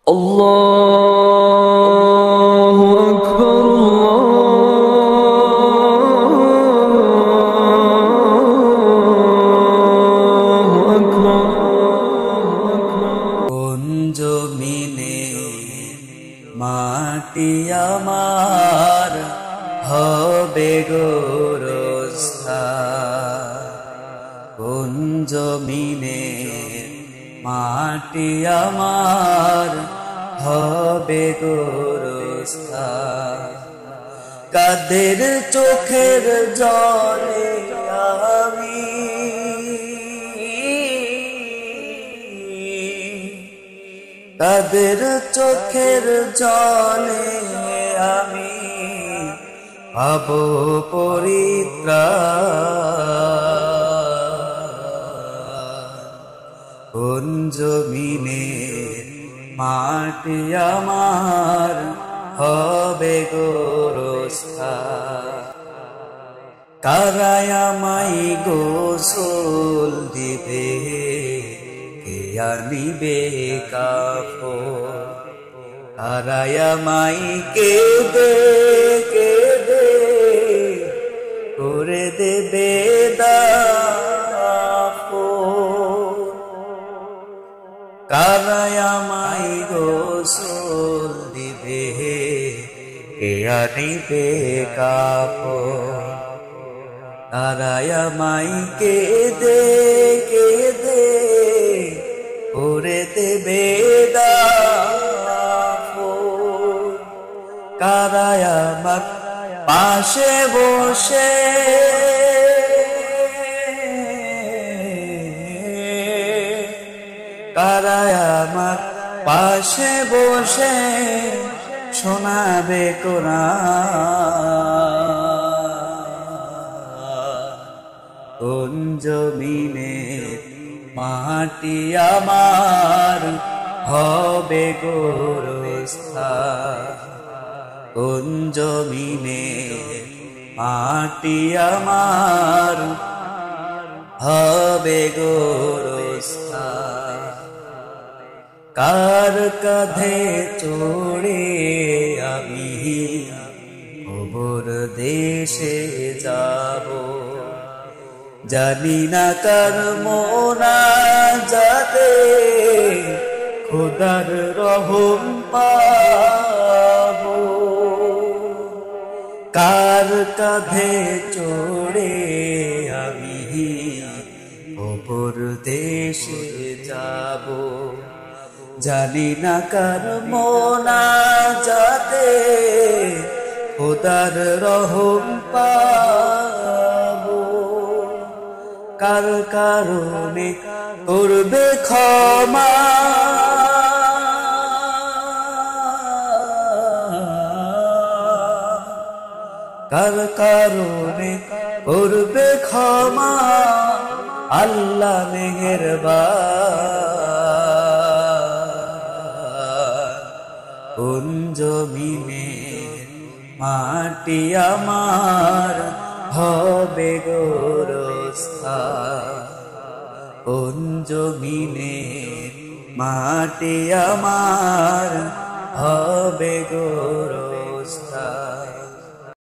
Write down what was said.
আল্লাহু আকবার, আল্লাহু আকবার। কোন জমিনে মাটি আমার হবে গোরস্থান, কোন জমিনে মাটি আমার হবে গোরস্থান। কাদের চোখের জলে আমি কাদের চোখের জলে আমি পাব পরিত্রাণ। কোন জমিনে মাটি আমার হবে গোরস্থান। কারায় আমায় গোসল দিবে, কে আনিবে কাপড়। কারায় আমায় কেঁদে কেঁদে করে দেবে দাফন। কারায় আমায় গোসল দিবে, কে আনিবে কাপড়। কারায় আমায় কেঁদে কেঁদে করে দেবে দাফন। কারায় আমার পাশে বসে কারায় আমার পাশে বসে শোনাবে কোরআন। কোন জমিনে মাটি আমার হবে গোরস্থান, কোন জমিনে মাটি আমার হবে গোরস্থান। কার কাঁধে চড়ে আমি কবর দেশে যাব, জানি না কার মোনাজাতে খোদার রহম পাবো। কার কাঁধে চড়ে আমি কবর দেশে যাব, জানি না কার মোনাজাতে খোদার রহম পাবো। কার কারণে করবে ক্ষমা, কার কারণে করবে ক্ষমা আল্লাহ মেহেরবান। কোন জমিনে মাটি আমার হবে গোরস্থান, কোন জমিনে মাটি আমার হবে গোরস্থান।